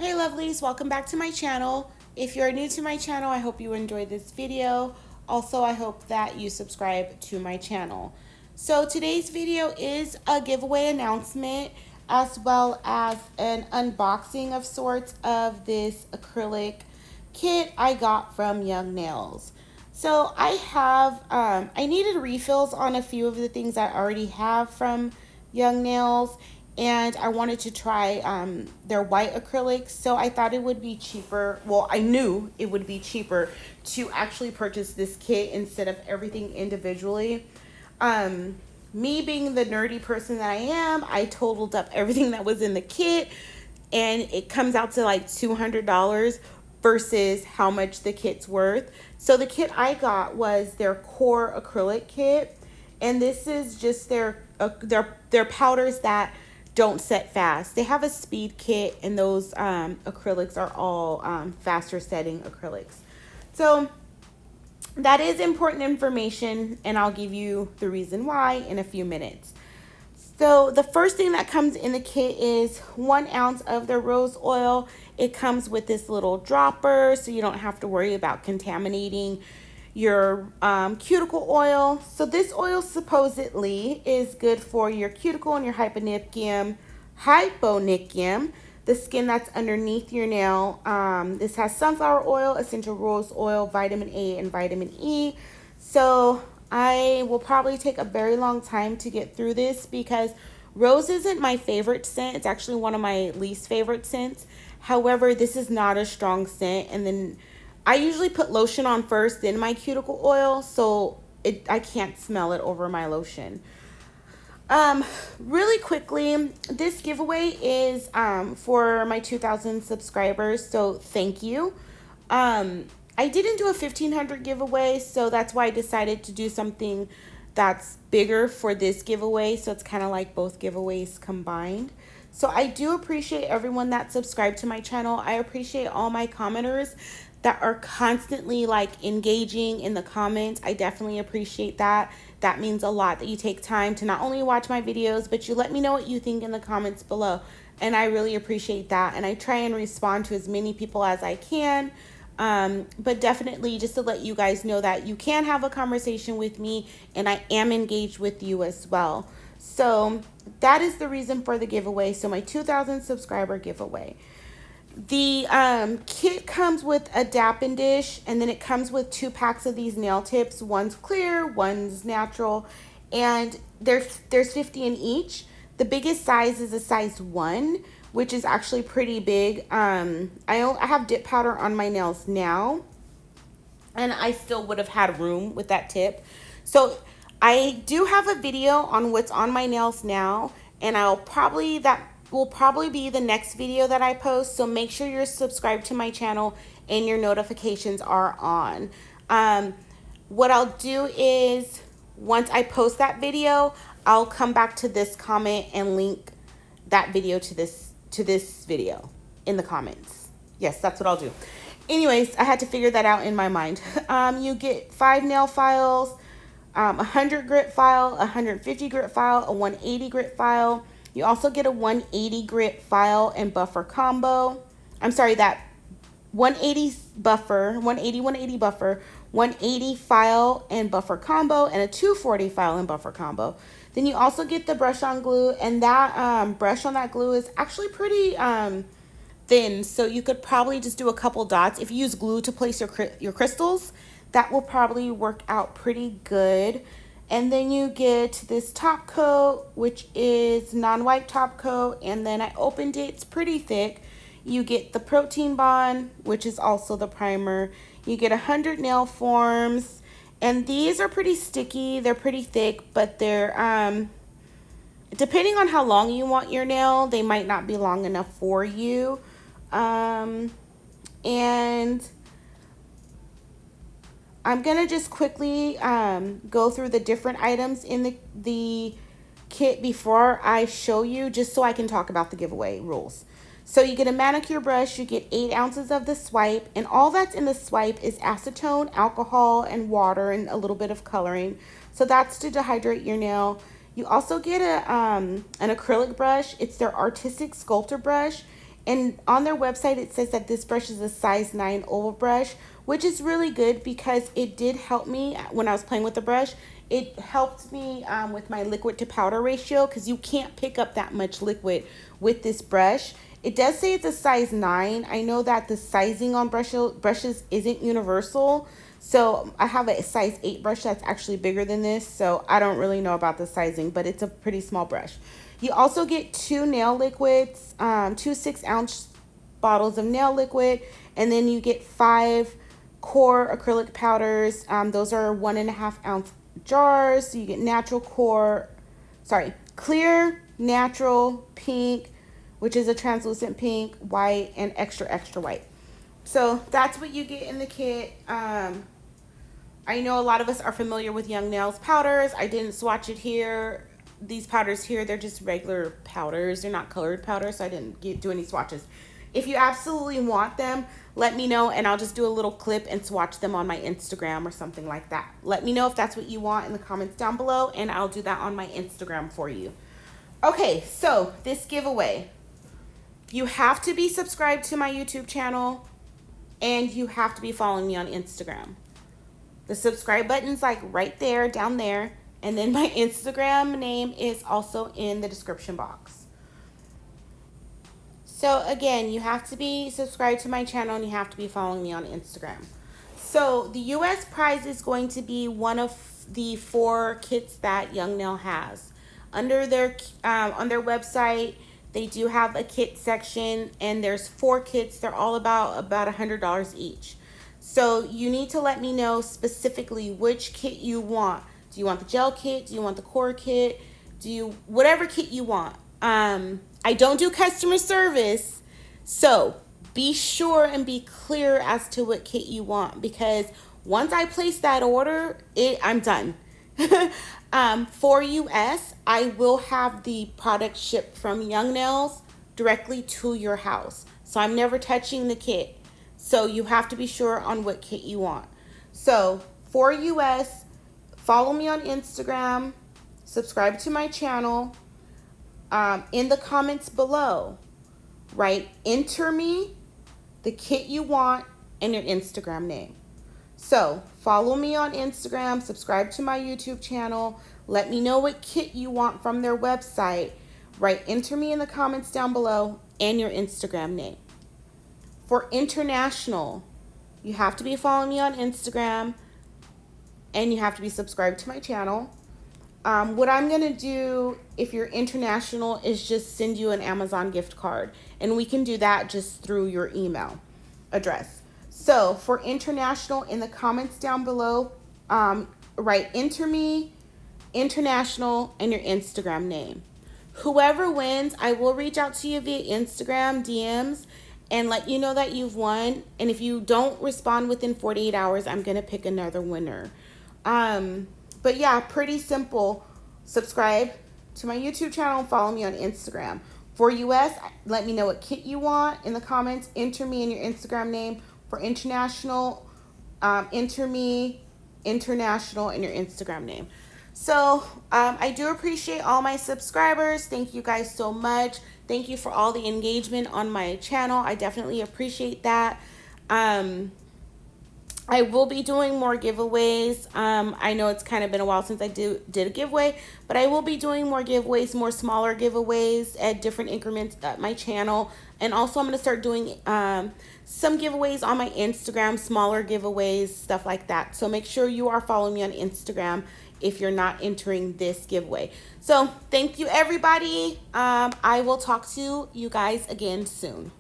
Hey lovelies, welcome back to my channel. If you're new to my channel, I hope you enjoyed this video. Also, I hope that you subscribe to my channel. So today's video is a giveaway announcement as well as an unboxing of sorts of this acrylic kit I got from Youngnails. So I needed refills on a few of the things I already have from Youngnails, and I wanted to try their white acrylics. So I thought it would be cheaper. Well, I knew it would be cheaper to actually purchase this kit instead of everything individually. Um, Me being the nerdy person that I am, I totaled up everything that was in the kit, and it comes out to like $200 versus how much the kit's worth. So the kit I got was their core acrylic kit, and this is just their powders that don't set fast. They have a speed kit, and those acrylics are all faster setting acrylics. So that is important information, and I'll give you the reason why in a few minutes. So the first thing that comes in the kit is 1 ounce of the rose oil. It comes with this little dropper, so you don't have to worry about contaminating your cuticle oil. So this oil supposedly is good for your cuticle and your hyponychium, the skin that's underneath your nail. This has sunflower oil, essential rose oil, vitamin A, and vitamin E. So I will probably take a very long time to get through this because rose isn't my favorite scent. It's actually one of my least favorite scents. However, this is not a strong scent. And then I usually put lotion on first, then my cuticle oil, so I can't smell it over my lotion. Really quickly, this giveaway is for my 2,000 subscribers, so thank you. I didn't do a 1,500 giveaway, so that's why I decided to do something that's bigger for this giveaway, so it's kind of like both giveaways combined. So I do appreciate everyone that subscribed to my channel. I appreciate all my commenters that are constantly like engaging in the comments. I definitely appreciate that. That means a lot that you take time to not only watch my videos, but you let me know what you think in the comments below. And I really appreciate that. And I try and respond to as many people as I can. But definitely just to let you guys know that you can have a conversation with me and I am engaged with you as well. So that is the reason for the giveaway. So my 2,000 subscriber giveaway. The kit comes with a dapping dish, and then it comes with 2 packs of these nail tips. One's clear, one's natural, and there's 50 in each. The biggest size is a size 1, which is actually pretty big. I have dip powder on my nails now, and I still would have had room with that tip. So I do have a video on what's on my nails now, and that will probably be the next video that I post. So make sure you're subscribed to my channel and your notifications are on. What I'll do is once I post that video, I'll come back to this comment and link that video to this video in the comments. Yes, that's what I'll do. Anyways, I had to figure that out in my mind. You get 5 nail files, 100 grit file, 150 grit file, a 180 grit file. You also get a 180 grit file and buffer combo. I'm sorry, that 180 buffer, 180 buffer, 180 file and buffer combo, and a 240 file and buffer combo. Then you also get the brush on glue, and that brush on that glue is actually pretty thin, so you could probably just do a couple dots. If you use glue to place your crystals, that will probably work out pretty good. And then you get this top coat, which is non-wipe top coat, and then I opened it. It's pretty thick. You get the protein bond, which is also the primer. You get 100 nail forms, and these are pretty sticky. They're pretty thick, but they're depending on how long you want your nail, they might not be long enough for you. And I'm going to just quickly go through the different items in the kit before I show you, just so I can talk about the giveaway rules. So you get a manicure brush, you get 8 ounces of the swipe, and all that's in the swipe is acetone, alcohol, and water, and a little bit of coloring. So that's to dehydrate your nail. You also get an acrylic brush. It's their artistic sculptor brush, And on their website, it says that this brush is a size 9 oval brush, which is really good because it did help me when I was playing with the brush. It helped me with my liquid to powder ratio because you can't pick up that much liquid with this brush. It does say it's a size 9. I know that the sizing on brushes isn't universal. So I have a size 8 brush that's actually bigger than this. So I don't really know about the sizing, but it's a pretty small brush. You also get 2 nail liquids, 2 6-ounce bottles of nail liquid, and then you get 5 core acrylic powders. Those are 1.5-ounce jars. So you get clear, natural, pink, which is a translucent pink, white, and extra, extra white. So that's what you get in the kit. I know a lot of us are familiar with Youngnails powders. I didn't swatch it here. These powders here, they're just regular powders. They're not colored powders, so I didn't do any swatches. If you absolutely want them, let me know, and I'll just do a little clip and swatch them on my Instagram or something like that. Let me know if that's what you want in the comments down below, and I'll do that on my Instagram for you. Okay, so this giveaway. You have to be subscribed to my YouTube channel, and you have to be following me on Instagram. The subscribe button's like right there, down there. And then my Instagram name is also in the description box. So again, you have to be subscribed to my channel and you have to be following me on Instagram. So the US prize is going to be one of the 4 kits that Youngnail has. Under their on their website, they do have a kit section, and there's 4 kits. They're all about $100 each. So you need to let me know specifically which kit you want. Do you want the gel kit? Do you want the core kit? Whatever kit you want. I don't do customer service, so be sure and be clear as to what kit you want, because once I place that order, I'm done. For US, I will have the product shipped from Youngnails directly to your house. So I'm never touching the kit. So you have to be sure on what kit you want. So for US, follow me on Instagram, subscribe to my channel. In the comments below, write enter me, the kit you want, and your Instagram name. So follow me on Instagram, subscribe to my YouTube channel, let me know what kit you want from their website, write enter me in the comments down below, and your Instagram name. For international, you have to be following me on Instagram, and you have to be subscribed to my channel. What I'm going to do, if you're international, is just send you an Amazon gift card. And we can do that just through your email address. So for international, in the comments down below, write enter me, international, and your Instagram name. Whoever wins, I will reach out to you via Instagram DMs and let you know that you've won. And if you don't respond within 48 hours, I'm going to pick another winner. But yeah, pretty simple. Subscribe to my YouTube channel and follow me on Instagram. For US, let me know what kit you want in the comments. Enter me in your Instagram name. For international, enter me, international, in your Instagram name. So I do appreciate all my subscribers. Thank you guys so much. Thank you for all the engagement on my channel. I definitely appreciate that. I will be doing more giveaways. I know it's kind of been a while since I did a giveaway, but I will be doing more giveaways, more smaller giveaways at different increments at my channel. And also I'm going to start doing some giveaways on my Instagram, smaller giveaways, stuff like that. So make sure you are following me on Instagram if you're not entering this giveaway. So thank you, everybody. I will talk to you guys again soon.